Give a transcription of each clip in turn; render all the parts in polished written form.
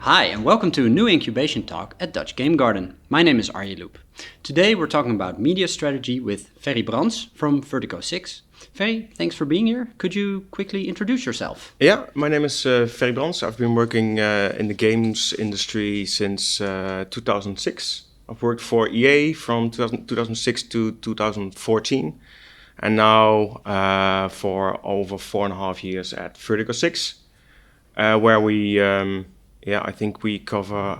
Hi, and welcome to a new incubation talk at Dutch Game Garden. My name is Arje Loop. Today we're talking about media strategy with Ferry Brands from Vertigo SIXT. Ferry, thanks for being here. Could you quickly introduce yourself? Yeah, my name is Ferry Brands. I've been working in the games industry since 2006. I've worked for EA from 2006 to 2014. And now for over 4.5 years at Vertigo SIXT, where we, I think we cover,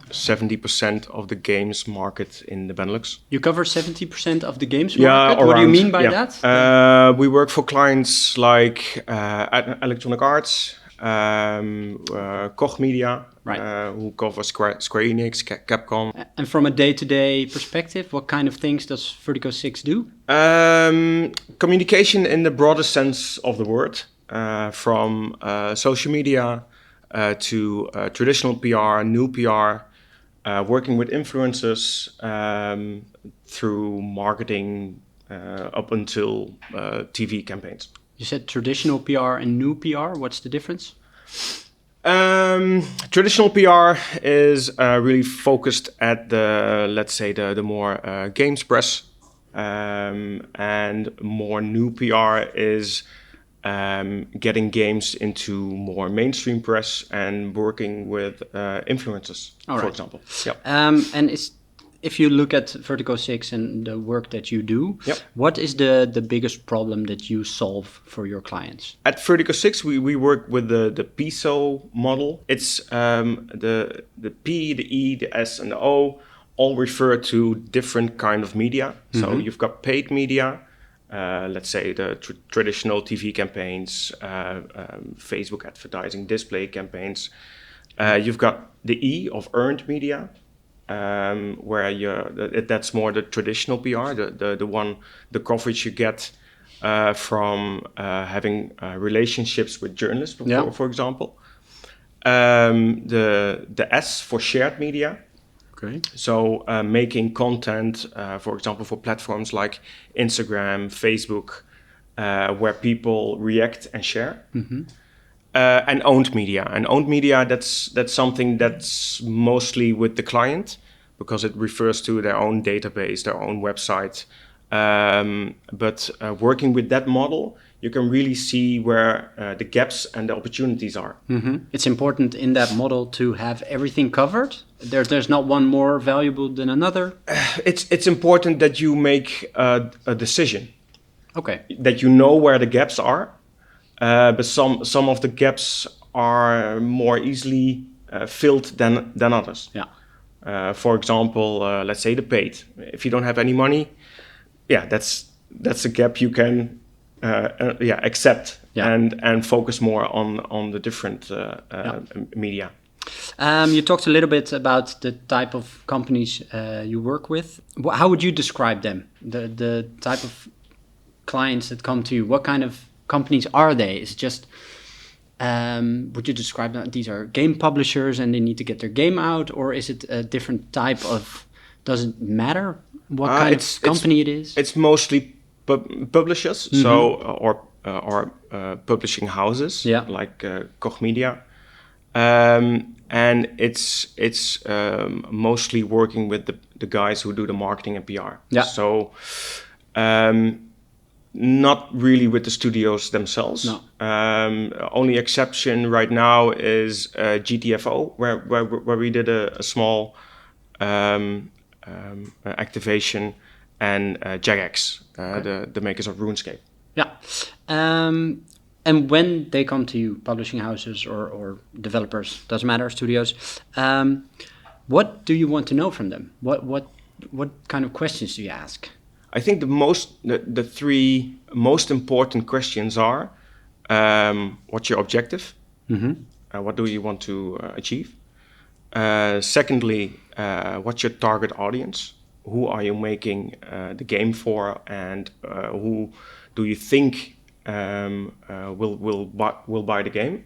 70% of the games market in the Benelux. You cover 70% of the games Yeah, market? around, What do you mean by that? We work for clients like Electronic Arts, Koch Media, Right. who cover Square Enix, Capcom. And from a day-to-day perspective, what kind of things does Vertigo SIXT do? Communication in the broadest sense of the word, from social media to traditional PR, new PR, working with influencers through marketing up until TV campaigns. You said traditional PR and new PR. What's the difference? Traditional PR is really focused at the more games press, and more new PR is getting games into more mainstream press and working with influencers, for example. Yep. And if you look at Vertigo SIXT and the work that you do, Yep. what is the biggest problem that you solve for your clients? At Vertigo SIXT, we work with the PISO model. It's the P, the E, the S, and the O all refer to different kind of media. Mm-hmm. So you've got paid media, let's say the traditional TV campaigns, Facebook advertising, display campaigns. You've got the E of earned media, where that's more the traditional PR, the coverage you get from having relationships with journalists, for example. The S for shared media. Okay. So making content, for example, for platforms like Instagram, Facebook, where people react and share. Mm-hmm. And owned media. And owned media, that's something that's mostly with the client, because it refers to their own database, their own website. But working with that model, you can really see where the gaps and the opportunities are. Mm-hmm. It's important in that model to have everything covered. There's not one more valuable than another. It's important that you make a decision. Okay. That you know where the gaps are. But some of the gaps are more easily filled than others. Yeah. For example, let's say the paid. If you don't have any money, that's a gap you can accept. Yeah. And focus more on the different media. You talked a little bit about the type of companies you work with. How would you describe them? The type of clients that come to you. What kind of companies are they? Is it just, would you describe that these are game publishers and they need to get their game out? Or is it a different type of, does it matter what kind of company it is? It's mostly publishers, mm-hmm. or publishing houses, like Koch Media. And it's mostly working with the guys who do the marketing and PR. Yeah. So, not really with the studios themselves. No. Only exception right now is GTFO, where we did a small activation, and Jagex, the makers of RuneScape. Yeah. And when they come to you, publishing houses or developers, doesn't matter, studios, what do you want to know from them? What kind of questions do you ask? I think the three most important questions are, what's your objective? Mm-hmm. What do you want to achieve? Secondly, what's your target audience? Who are you making the game for, and who do you think will buy the game?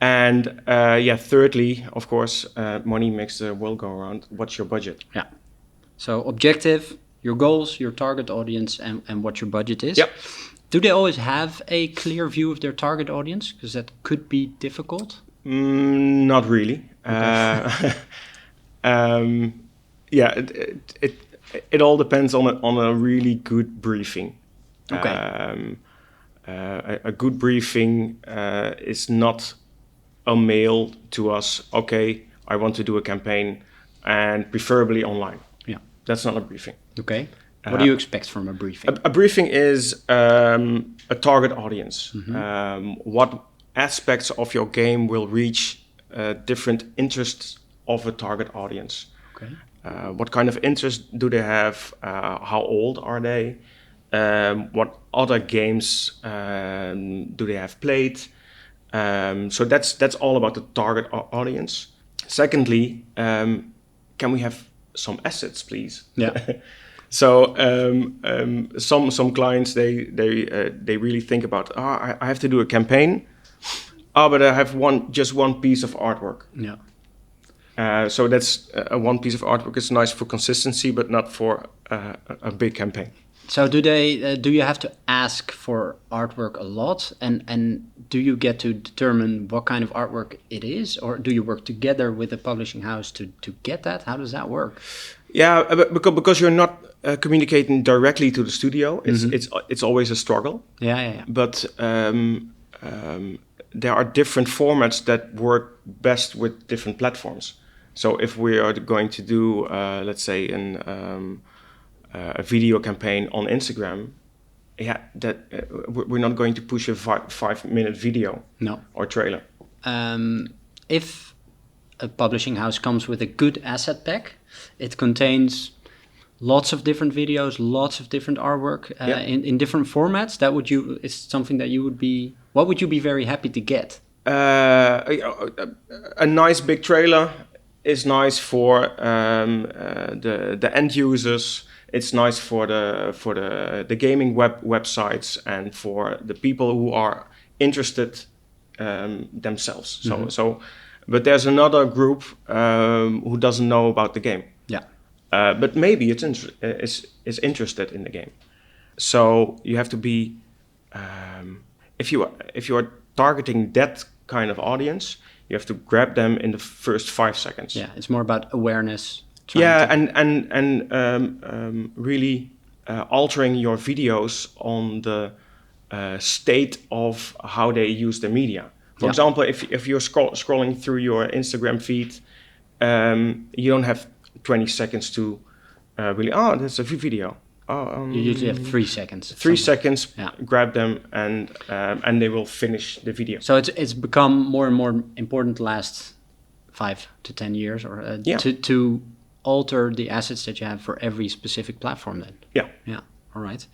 And thirdly, of course, money makes the world go around. What's your budget? Yeah. So objective, your goals, your target audience, and what your budget is. Yep. Do they always have a clear view of their target audience? Because that could be difficult. Not really. Yeah, it all depends on a really good briefing. Okay. A good briefing is not a mail to us. Okay, I want to do a campaign, and preferably online. Yeah. That's not a briefing. Okay. What do you expect from a briefing? A briefing is a target audience. What aspects of your game will reach different interests of a target audience? Okay. What kind of interest do they have? How old are they? What other games do they have played? So that's all about the target audience. Secondly, can we have some assets, please? Yeah. So some clients they really think about I have to do a campaign, but I have just one piece of artwork. Yeah. So that's one piece of artwork is nice for consistency, but not for a big campaign. So do you have to ask for artwork a lot, and do you get to determine what kind of artwork it is, or do you work together with a publishing house to get that? How does that work? Yeah, because you're not communicating directly to the studio, it's always a struggle. Yeah. But there are different formats that work best with different platforms. So if we are going to do, let's say, a video campaign on Instagram, we're not going to push a 5-minute video or trailer. If a publishing house comes with a good asset pack, it contains lots of different videos, lots of different artwork in different formats. Is something that what would you be very happy to get? A nice big trailer is nice for the end users. It's nice for the gaming websites and for the people who are interested themselves. But there's another group who doesn't know about the game. Yeah. But maybe is interested in the game. So you have to be if you are targeting that kind of audience, you have to grab them in the first 5 seconds. Yeah, it's more about awareness. And really altering your videos on the state of how they use the media. For example, if you're scrolling through your Instagram feed, you don't have 20 seconds to really, that's a video. You usually have 3 seconds. 3 seconds, grab them, and they will finish the video. So it's become more and more important the last 5 to 10 years, or to alter the assets that you have for every specific platform then. Yeah. All right.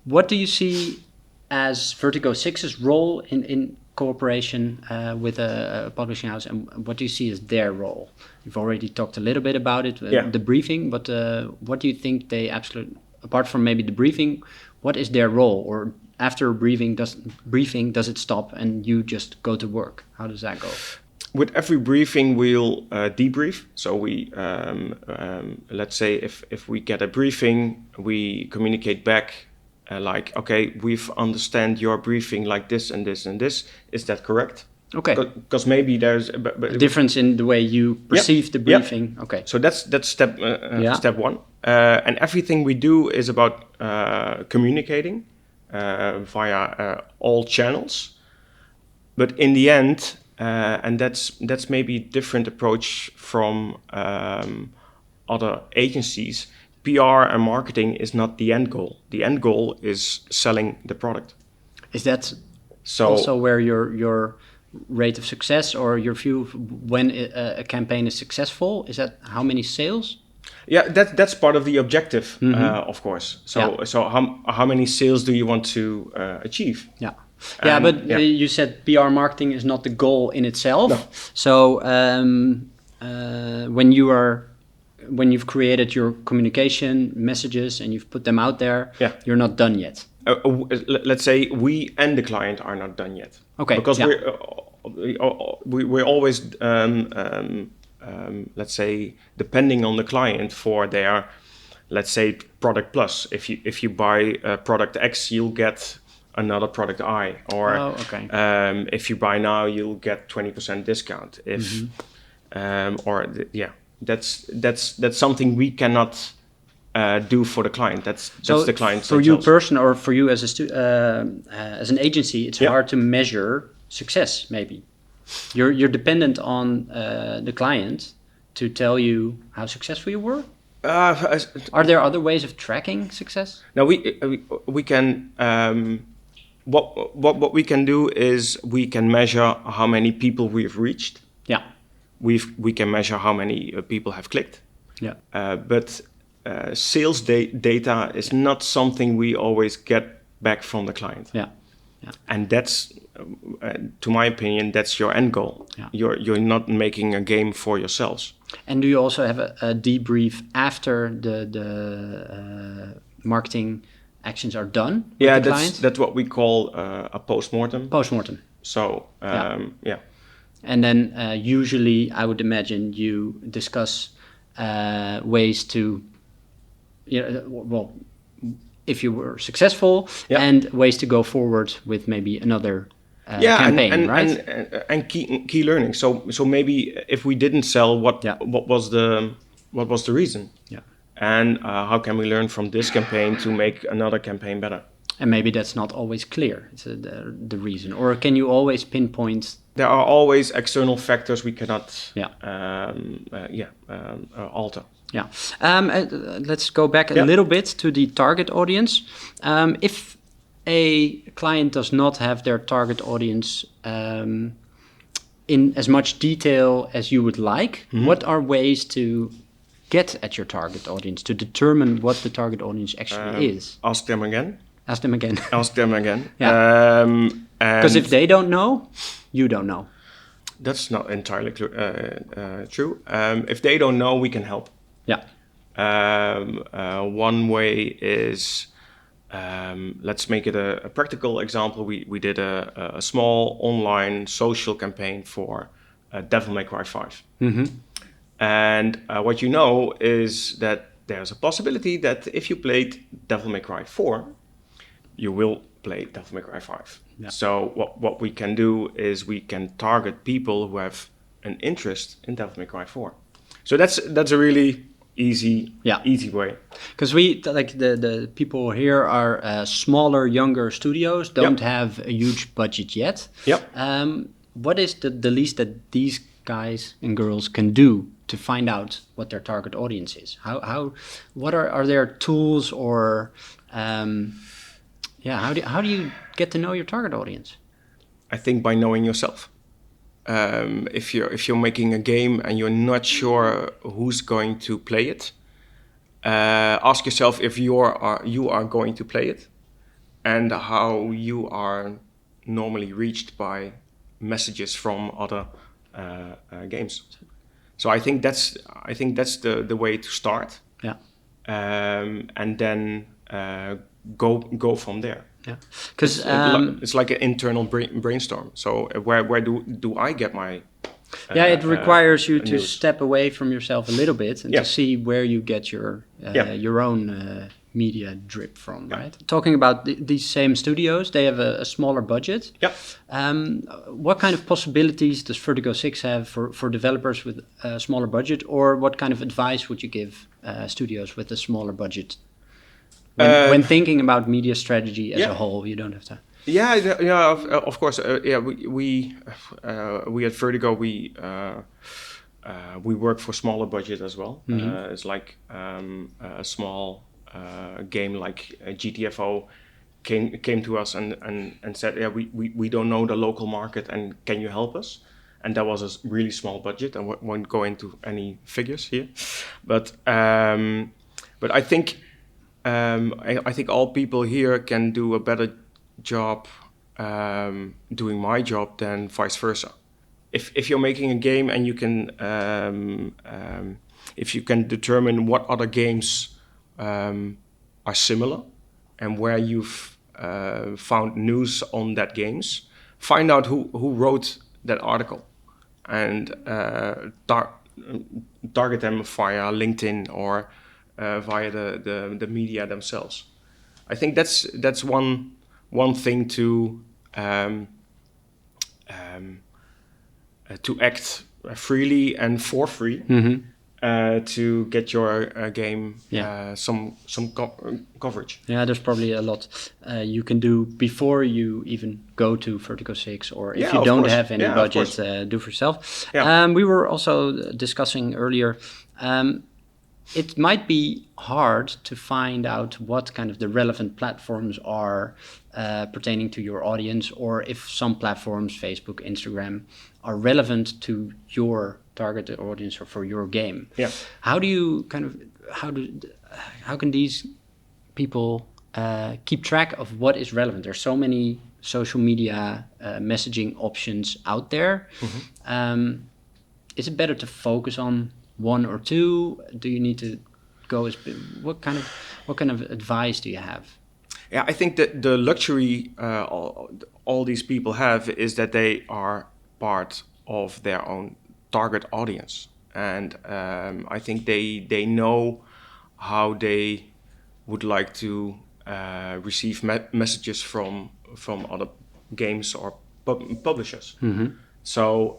What do you see as Vertigo 6's role in cooperation with a publishing house, and what do you see as their role? You've already talked a little bit about it, the briefing, but what do you think apart from maybe the briefing, what is their role? Or after briefing, does it stop and you just go to work? How does that go? With every briefing, we'll debrief. So we, let's say if we get a briefing, we communicate back like, okay, we've understand your briefing like this and this and this. Is that correct? Okay. Because maybe there's a difference in the way you perceive the briefing. Yep. Okay. So that's step one. And everything we do is about communicating via all channels. But in the end, and that's maybe a different approach from other agencies. PR and marketing is not the end goal. The end goal is selling the product. Is that also where your rate of success or your view of when a campaign is successful? Is that how many sales? Yeah, that's part of the objective, of course. So how many sales do you want to achieve? Yeah. You said PR marketing is not the goal in itself. No. So when you've created your communication messages and you've put them out there, you're not done yet. Let's say we and the client are not done yet. Okay. Because we're always let's say depending on the client for their, let's say, product plus. If you buy product X, you'll get another product or Oh, okay. if you buy now, you'll get 20% discount. If that's something we cannot do for the client. That's the client. For you person or for you as as an agency, it's Yeah. hard to measure success. Maybe you're dependent on the client to tell you how successful you were. Are there other ways of tracking success? Now we can what we can do is we can measure how many people we've reached. Yeah. We can measure how many people have clicked. Yeah. But sales data is not something we always get back from the client. Yeah. Yeah. And that's, to my opinion, that's your end goal. Yeah. You're not making a game for yourselves. And do you also have a debrief after the marketing actions are done? Yeah, with the client? that's what we call a postmortem. Postmortem. So yeah. And then usually, I would imagine you discuss ways to, well, if you were successful, and ways to go forward with maybe another campaign, right? And key learning. So maybe if we didn't sell, what was the reason? Yeah. And how can we learn from this campaign to make another campaign better? And maybe that's not always clear. It's the reason, or can you always pinpoint? There are always external factors we cannot alter. Yeah. Let's go back a little bit to the target audience. If a client does not have their target audience in as much detail as you would like, what are ways to get at your target audience, to determine what the target audience actually is? Ask them again. Ask them again. Ask them again. Yeah. Because if they don't know, you don't know. That's not entirely true. If they don't know, we can help. Yeah. One way is, let's make it a practical example. We did a small online social campaign for Devil May Cry 5. Mm-hmm. And what you know is that there's a possibility that if you played Devil May Cry 4, you will play Devil May Cry 5. Yeah. So what we can do is we can target people who have an interest in Devil May Cry 4. So that's a really easy way. Because the people here are smaller, younger studios, don't have a huge budget yet. Yep. What is the least that these guys and girls can do to find out what their target audience is? What are there tools or how do you get to know your target audience? I think by knowing yourself. If you're making a game and you're not sure who's going to play it, ask yourself if you are going to play it, and how you are normally reached by messages from other games. So I think that's the way to start. Yeah. And then go from there. Yeah, because it's like an internal brainstorm. So where do I get my? It requires you to step away from yourself a little bit and to see where you get your own media drip from. Right. Talking about these same studios, they have a smaller budget. Yeah. What kind of possibilities does Vertigo 6 have for developers with a smaller budget, or what kind of advice would you give studios with a smaller budget? When thinking about media strategy as a whole, you don't have to. Of course. We at Vertigo we work for smaller budget as well. Mm-hmm. It's like a small game like GTFO came to us and said, we don't know the local market, and can you help us? And that was a really small budget. I won't go into any figures here, but I think. I think all people here can do a better job doing my job than vice versa. If you're making a game and you can, if you can determine what other games are similar and where you've found news on that games, find out who wrote that article and target them via LinkedIn or via the media themselves. I think that's one thing to act freely and for free to get your game some coverage. Yeah, there's probably a lot you can do before you even go to Vertigo 6, or if you don't have any budget, do for yourself. Yeah. We were also discussing earlier, it might be hard to find out what kind of the relevant platforms are pertaining to your audience, or if some platforms, Facebook, Instagram, are relevant to your targeted audience or for your game. Yeah. How do you how can these people keep track of what is relevant? There's so many social media messaging options out there. Is it better to focus on one or two? Do you need to go what kind of advice do you have? Yeah, I think that the luxury all these people have is that they are part of their own target audience, and I think they know how they would like to receive messages from other games or publishers. So,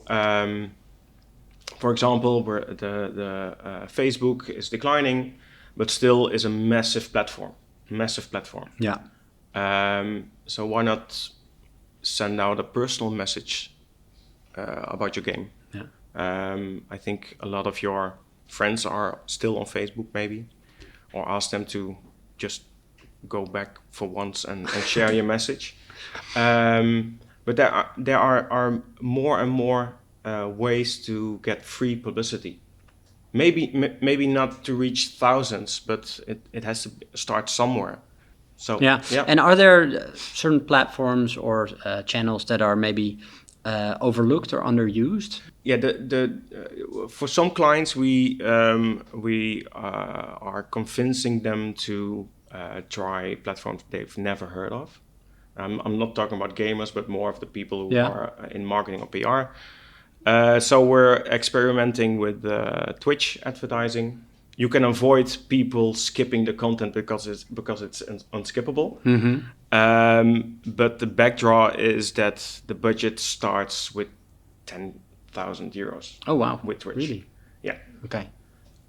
for example, where the Facebook is declining, but still is a massive platform. Yeah. So why not send out a personal message about your game? Yeah. I think a lot of your friends are still on Facebook, maybe, or ask them to just go back for once and share your message. But there are more and more ways to get free publicity. Maybe not to reach thousands, but it has to start somewhere. So yeah. And are there certain platforms or channels that are maybe overlooked or underused? Yeah, for some clients we are convincing them to try platforms they've never heard of. I'm not talking about gamers, but more of the people who are in marketing or PR. So we're experimenting with Twitch advertising. You can avoid people skipping the content because it's unskippable. But the backdraw is that the budget starts with 10,000 euros. Oh wow! With Twitch, really? Yeah. Okay.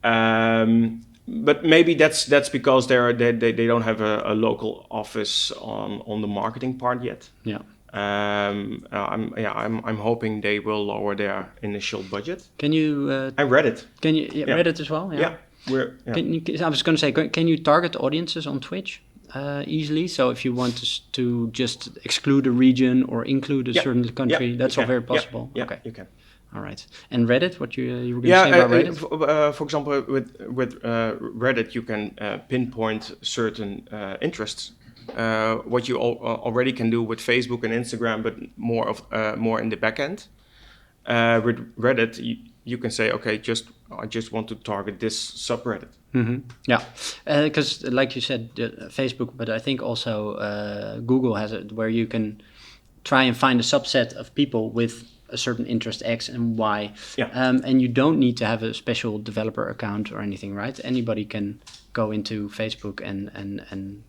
But maybe that's because they don't have a local office on the marketing part yet. Yeah. I'm hoping they will lower their initial budget. Can you? I read it. Can you read it as well? Yeah. I was going to say, can you target audiences on Twitch easily? So if you want to just exclude a region or include a certain country, that's all very possible. Yeah, okay, you can. All right. And Reddit, what you were going to say about Reddit? For example, with Reddit, you can pinpoint certain interests. What you already can do with Facebook and Instagram, but more in the back end. With Reddit, you can say, okay, I just want to target this subreddit. Yeah, because like you said, Facebook, but I think also Google has it where you can try and find a subset of people with a certain interest X and Y. Yeah. And you don't need to have a special developer account or anything, right? Anybody can go into Facebook and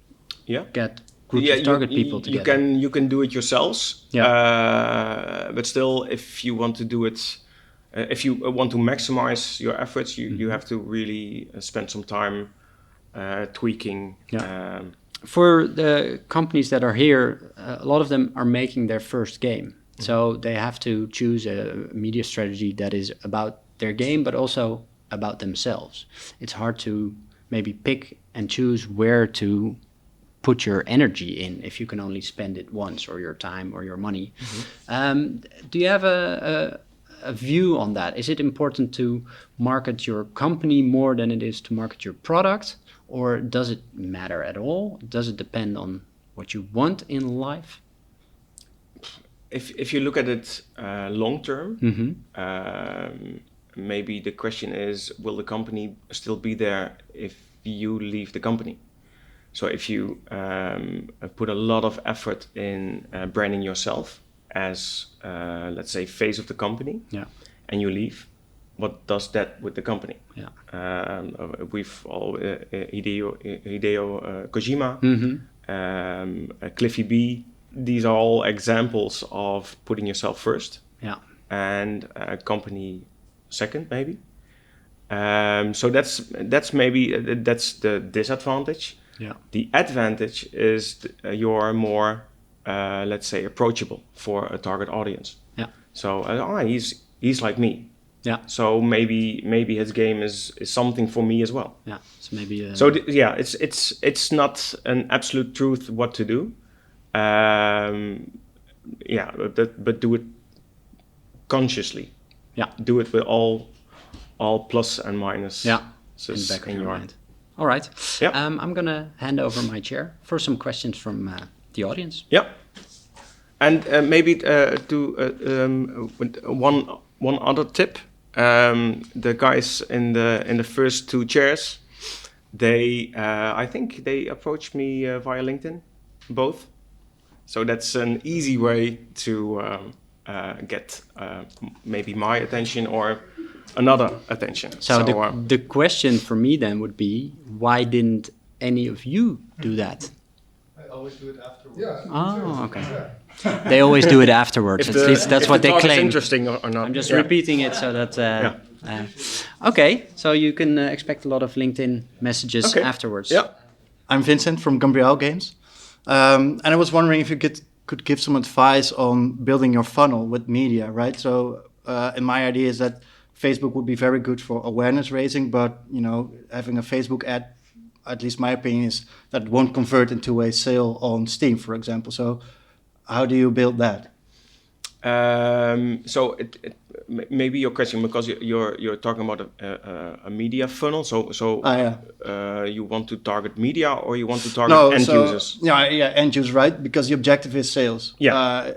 get groups of target people together. You can do it yourselves. Yeah. But still, if you want to do it, if you want to maximize your efforts, you have to really spend some time tweaking. Yeah. For the companies that are here, a lot of them are making their first game. So they have to choose a media strategy that is about their game, but also about themselves. It's hard to maybe pick and choose where to put your energy in if you can only spend it once, or your time or your money. Do you have a view on that? Is it important to market your company more than it is to market your product? Or does it matter at all? Does it depend on what you want in life? If you look at it long term, maybe the question is, will the company still be there if you leave the company? So if you put a lot of effort in branding yourself as, let's say, face of the company, and you leave, what does that with the company? We've all Hideo Kojima Cliffy B. These are all examples of putting yourself first. Yeah. And company second, maybe. So that's maybe that's the disadvantage. Yeah. The advantage is you're more, let's say, approachable for a target audience. Yeah. So he's like me. Yeah. So maybe his game is something for me as well. Yeah. So maybe. It's not an absolute truth what to do. But do it consciously. Yeah. Do it with all plus and minus. Yeah. In the back of your mind. All right. Yeah. I'm gonna hand over my chair for some questions from the audience. Yeah. And maybe one other tip. The guys in the first two chairs, I think they approached me via LinkedIn, both. So that's an easy way to get maybe my attention or another attention. So the question for me then would be, why didn't any of you do that? I always do it afterwards. Yeah. Oh, okay. Yeah. They always do it afterwards. At least that's what they claim. Interesting or not? I'm just repeating it so that. Okay, so you can expect a lot of LinkedIn messages afterwards. Yeah. I'm Vincent from Gabriel Games, and I was wondering if you could give some advice on building your funnel with media, right? So, and my idea is that Facebook would be very good for awareness raising, but having a Facebook ad, at least my opinion is that it won't convert into a sale on Steam, for example. So, how do you build that? So maybe your question, because you're talking about a media funnel. So you want to target media, or you want to target end users? Yeah, end users, right? Because the objective is sales. Yeah.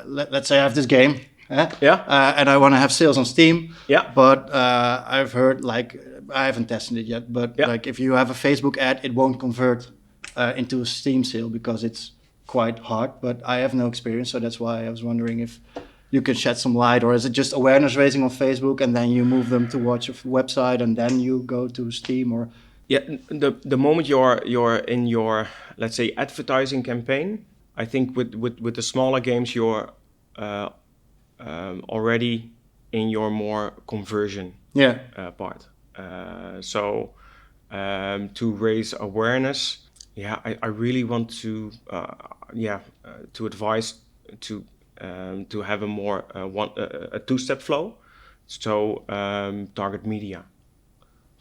Let's say I have this game. And I want to have sales on Steam. Yeah. But I've heard, I haven't tested it yet, but if you have a Facebook ad, it won't convert into a Steam sale because it's quite hard. But I have no experience, so that's why I was wondering if you can shed some light, or is it just awareness raising on Facebook and then you move them to watch a website and then you go to Steam? Or the moment you're in your, let's say, advertising campaign, I think with the smaller games you're already in your more conversion part. To raise awareness, I really want to advise to have a more a two-step flow. So target media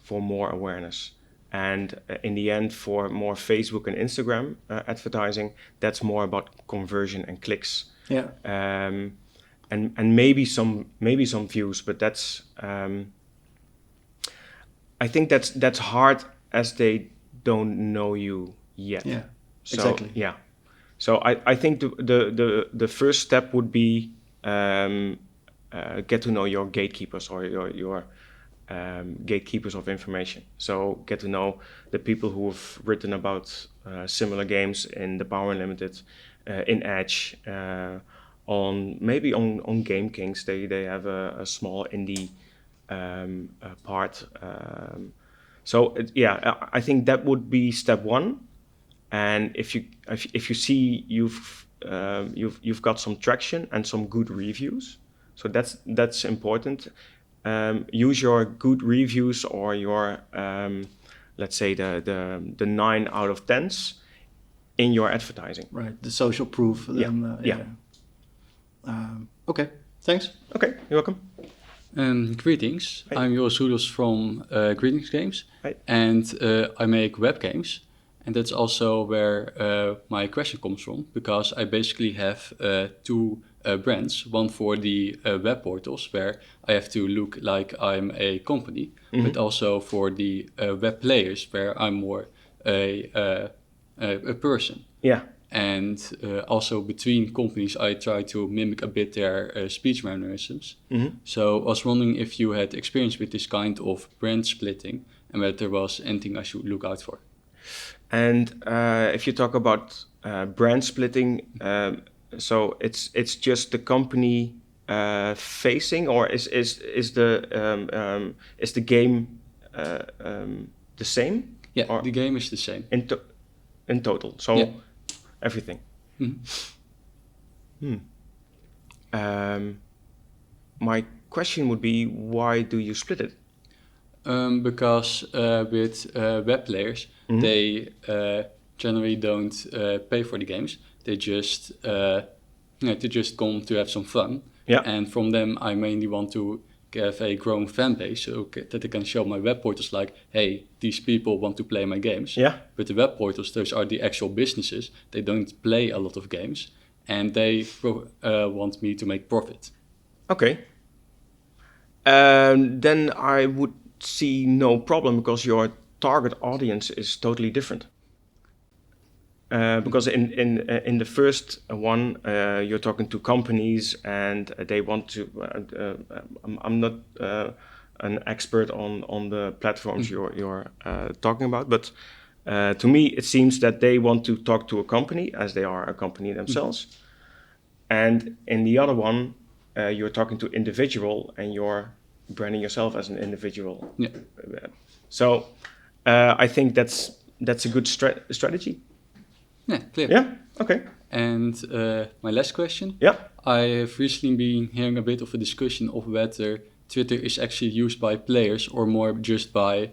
for more awareness, and in the end for more Facebook and Instagram advertising. That's more about conversion and clicks. Yeah. And maybe some views, but that's I think that's hard as they don't know you yet. Yeah, exactly. Yeah. So I think the first step would be get to know your gatekeepers, or your gatekeepers of information. So get to know the people who have written about similar games in the Power Unlimited, in Edge, on Game Kings. They have a small indie part. I think that would be step one. And if you see you've got some traction and some good reviews, so that's important. Use your good reviews, or your let's say the 9 out of 10s in your advertising. Right, the social proof. Okay, thanks. Okay, you're welcome. Greetings. Hi. I'm Joris Roelofs from Greetings Games. Hi. And I make web games. And that's also where my question comes from, because I basically have two brands. One for the web portals, where I have to look like I'm a company, but also for the web players, where I'm more a person. Yeah. And also between companies, I try to mimic a bit their speech mannerisms. So I was wondering if you had experience with this kind of brand splitting, and whether there was anything I should look out for. And if you talk about brand splitting, so it's just the company facing, or is the game the same? Yeah, or the game is the same. in total. So Yeah. everything. My question would be, why do you split it? Because with web players, they generally don't pay for the games. They just come to have some fun. Yeah. And from them, I mainly want to have a growing fan base so that I can show my web portals like, hey, these people want to play my games. Yeah. But the web portals, those are the actual businesses. They don't play a lot of games, and they want me to make profit. Okay. Then I would see no problem because your target audience is totally different. Because in the first one, you're talking to companies and they want to. I'm not an expert on the platforms you're talking about, but to me it seems that they want to talk to a company as they are a company themselves, and in the other one, you're talking to individual and you're branding yourself as an individual. Yeah. So I think that's a good strategy. Yeah, clear. Yeah. Okay. And my last question. Yeah. I have recently been hearing a bit of a discussion of whether Twitter is actually used by players or more just by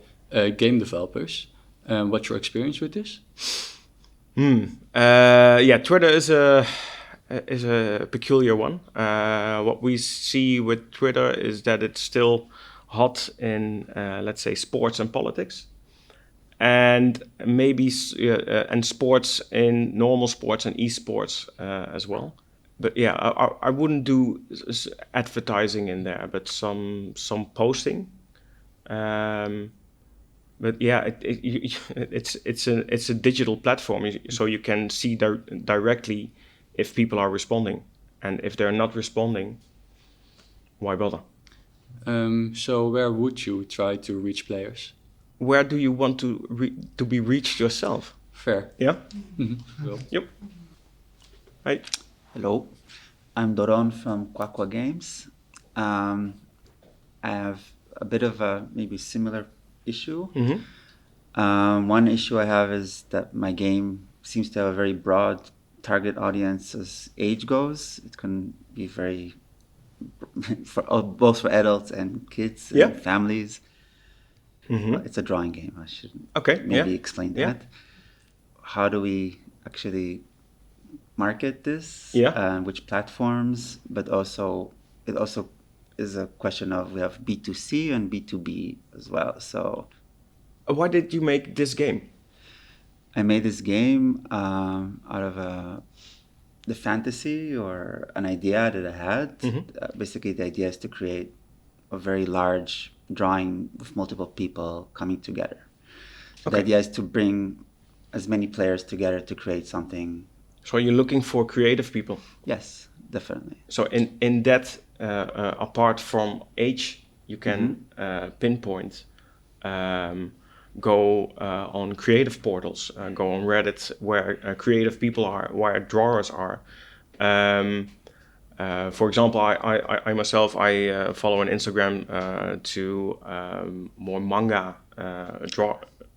game developers. What's your experience with this? Yeah, Twitter is a peculiar one. What we see with Twitter is that it's still hot in, let's say, sports and politics. And maybe and sports in normal sports and esports as well. But yeah, I wouldn't do advertising in there, but some posting. But yeah, it's a digital platform, so you can see directly if people are responding, and if they're not responding, why bother? So where would you try to reach players? Where do you want to be reached yourself? Fair. Yeah. Well, Yep. Hi. Hello, I'm Doron from Quaqua Games. I have a bit of a maybe similar issue. One issue I have is that my game seems to have a very broad target audience as age goes. It can be very both for adults and kids Yeah. and families. Well, it's a drawing game. I should maybe explain that. Yeah. How do we actually market this? Yeah. Which platforms? But also, it also is a question of we have B2C and B2B as well. So Why did you make this game? I made this game out of the fantasy or an idea that I had. Basically, the idea is to create a very large drawing with multiple people coming together. So the idea is to bring as many players together to create something. So you're looking for creative people. Yes, definitely. So in that, apart from age, you can pinpoint, go on creative portals, go on Reddit where creative people are, where drawers are. For example, I myself, I follow on Instagram to more manga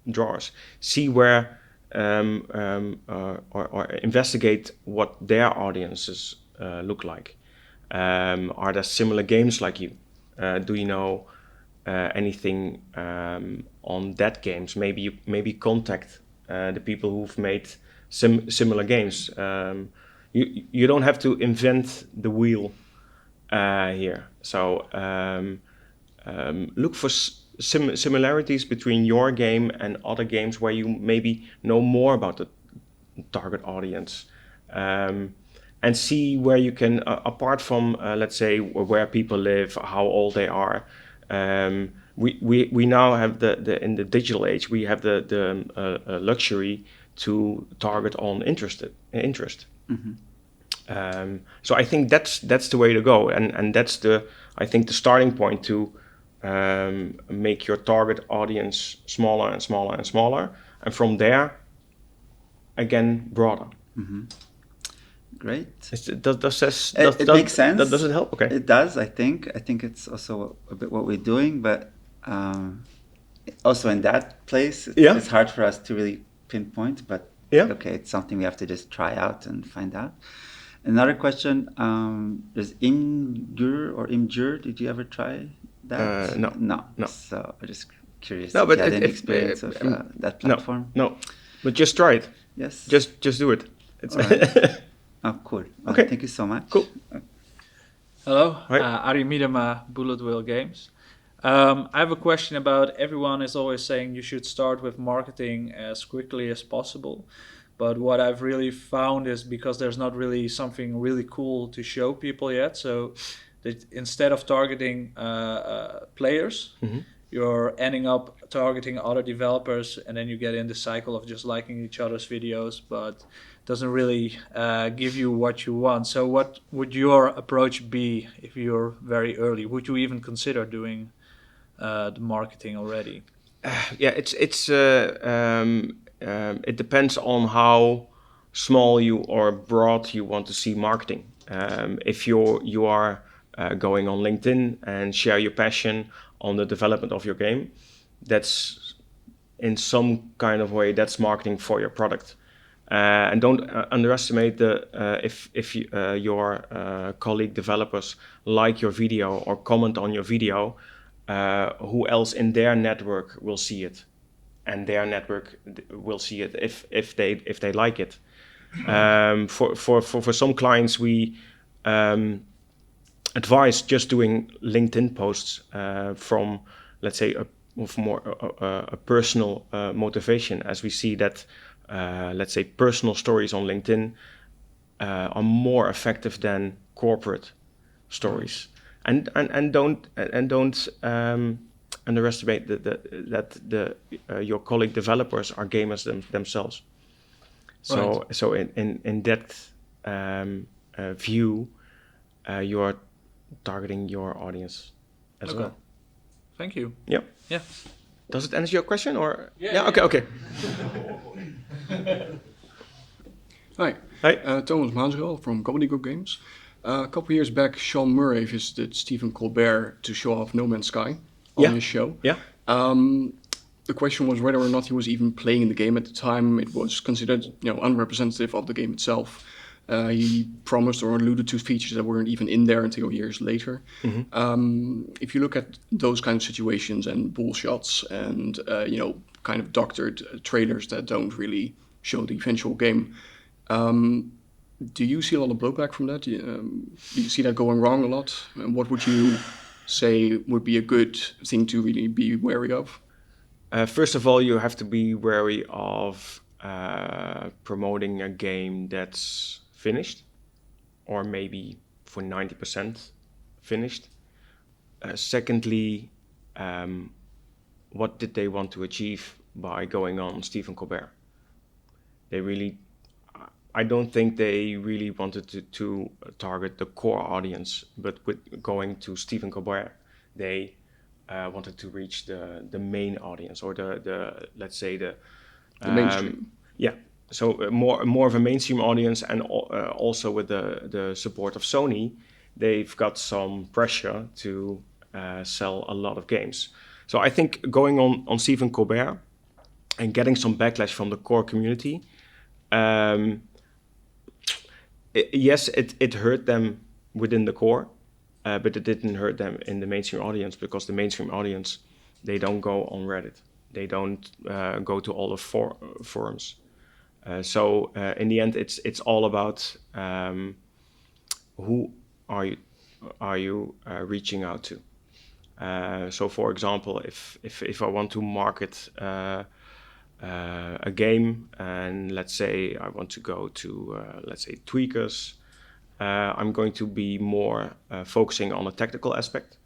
drawers. See where or investigate what their audiences look like. Are there similar games like you? Do you know anything on that games? Maybe contact the people who've made similar games. You don't have to invent the wheel here. So look for similarities between your game and other games where you maybe know more about the target audience, and see where you can, apart from let's say where people live, how old they are. We now have the in the digital age we have the luxury to target on interest. So I think that's the way to go, and that's I think the starting point to make your target audience smaller and smaller and smaller, and from there again broader. Great. It makes sense. Does it help? Okay. It does, I think. I think it's also a bit what we're doing, but also in that place, it's hard for us to really pinpoint, but Yeah. Okay, it's something we have to just try out and find out. Another question, there's Imgur or Imgur. Did you ever try that? No. No. So I'm just curious No, if but you had any experience of that platform. No, but just try it. Yes. Just do it. It's All right. Oh, cool. Well, Okay. Thank you so much. Cool. Hello, Hi. Ari Miedema, Bullet Wheel Games. I have a question about everyone is always saying you should start with marketing as quickly as possible. But what I've really found is because there's not really something really cool to show people yet. So that instead of targeting players, you're ending up targeting other developers, and then you get in the cycle of just liking each other's videos, but doesn't really give you what you want. So what would your approach be if you're very early? Would you even consider doing the marketing already? Yeah, it depends on how small you or broad you want to see marketing. If you are going on LinkedIn and share your passion on the development of your game, that's in some kind of way that's marketing for your product. And don't underestimate if your colleague developers like your video or comment on your video, who else in their network will see it, and their network will see it if they like it. For some clients, we advise just doing LinkedIn posts from, let's say, a personal motivation, as we see that, let's say, personal stories on LinkedIn are more effective than corporate stories. And don't underestimate that your colleague developers are gamers themselves. So Right. so in that view, you are targeting your audience as Okay. well. Thank you. Yeah. Yeah. Does it answer your question or? Yeah, Okay. Hi, Hi. Thomas Mansrel from Comedy Go Games. A couple years back, Sean Murray visited Stephen Colbert to show off No Man's Sky on his show. Yeah. The question was whether or not he was even playing the game at the time. It was considered, unrepresentative of the game itself. He promised or alluded to features that weren't even in there until years later. If you look at those kind of situations and bull shots and kind of doctored trailers that don't really show the eventual game, do you see a lot of blowback from that? Do you see that going wrong a lot? And what would you say would be a good thing to really be wary of? First of all, you have to be wary of promoting a game that's finished, or maybe for 90% finished. Secondly, what did they want to achieve by going on Stephen Colbert? I don't think they really wanted to target the core audience, but with going to Stephen Colbert, they wanted to reach the main audience, or the let's say the mainstream. Yeah, so more of a mainstream audience, and also with the support of Sony, they've got some pressure to sell a lot of games. So I think going on Stephen Colbert and getting some backlash from the core community, yes, it hurt them within the core, but it didn't hurt them in the mainstream audience, because the mainstream audience, they don't go on Reddit. They don't go to all the forums. So in the end, it's all about who are you reaching out to. So for example, if I want to market a game, and let's say I want to go to let's say Tweakers, I'm going to be more focusing on a technical aspect.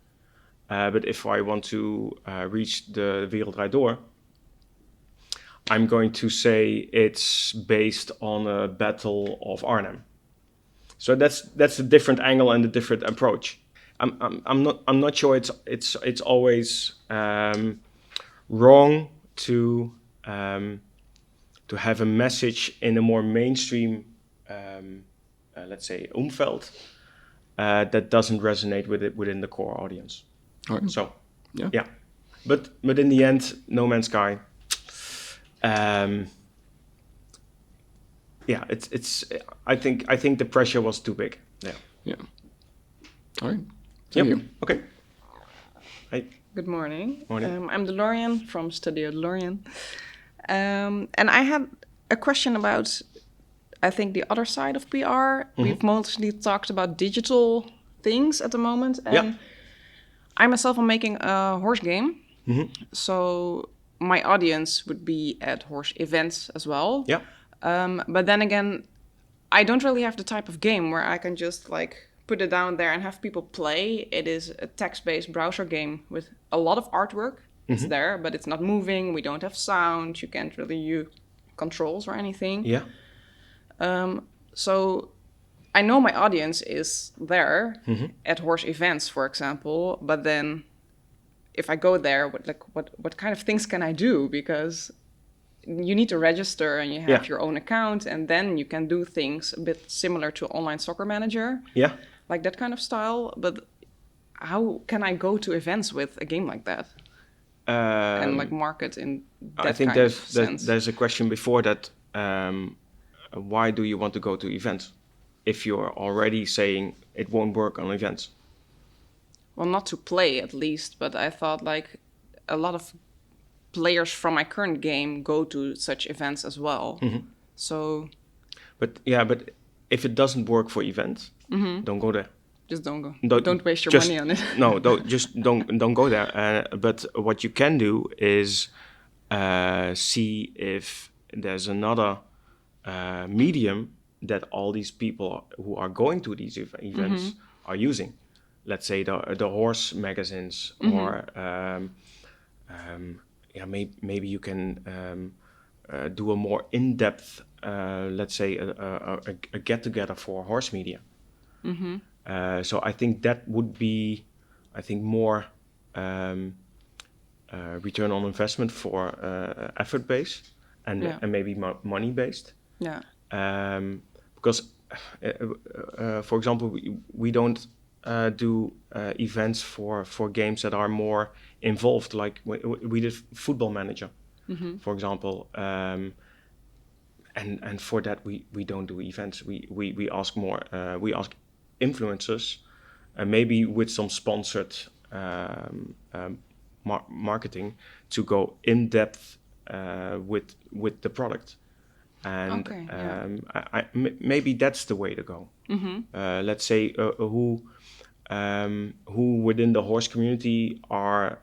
But if I want to reach the Wereld Draait Door, I'm going to say it's based on a battle of Arnhem. So that's a different angle and a different approach. I'm not sure it's always wrong to have a message in a more mainstream, let's say, umfeld, that doesn't resonate with it within the core audience. All right. So, Yeah. But in the end, No Man's Sky, yeah, it's. I think the pressure was too big. Yeah. Yeah. All right. Thank you. Okay. Good morning. Morning. I'm DeLorean from Studio DeLorean. And I had a question about, I think, the other side of PR. We've mostly talked about digital things at the moment. And I myself am making a horse game. So my audience would be at horse events as well. Yeah. But then again, I don't really have the type of game where I can just like put it down there and have people play. It is a text-based browser game with a lot of artwork. It's there, but it's not moving. We don't have sound. You can't really use controls or anything. Yeah. So I know my audience is there at horse events, for example. But then if I go there, what kind of things can I do? Because you need to register and you have your own account, and then you can do things a bit similar to Online Soccer Manager. Yeah. Like that kind of style. But how can I go to events with a game like that? And like market in that I think kind of sense? there's a question before that. Why do you want to go to events if you're already saying it won't work on events? Well, not to play at least, but I thought like a lot of players from my current game go to such events as well. So But if it doesn't work for events, don't go there. just don't go. Don't waste your money on it. No, don't go there. But what you can do is see if there's another medium that all these people who are going to these events are using. Let's say the horse magazines, or maybe you can do a more in-depth, let's say a get-together for horse media. So I think that would be, more return on investment for effort based and maybe money based. Yeah. Because, for example, we don't do events for games that are more involved. Like we did Football Manager, for example. And for that we don't do events. We ask more. We ask influencers, maybe with some sponsored marketing, to go in depth with the product. And maybe that's the way to go. Let's say who within the horse community are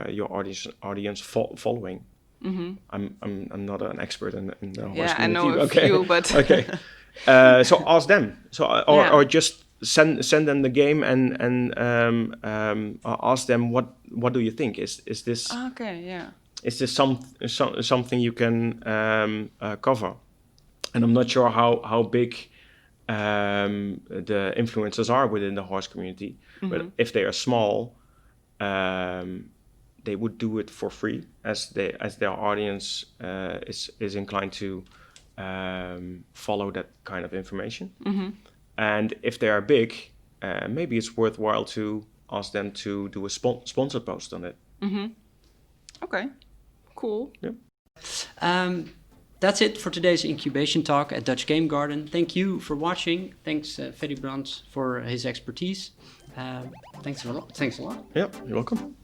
your audience following. I'm not an expert in the horse community. I know a few, but okay. So ask them. Or just send them the game and ask them what do you think? Is this Is this something you can cover? And I'm not sure how big the influencers are within the horse community, but if they are small, they would do it for free, as their audience is inclined to follow that kind of information. And if they are big, maybe it's worthwhile to ask them to do a sponsored post on it. Okay, cool. Yeah. That's it for today's incubation talk at Dutch Game Garden. Thank you for watching. Thanks, Ferry Brands, for his expertise. Thanks a lot. Yeah, you're welcome.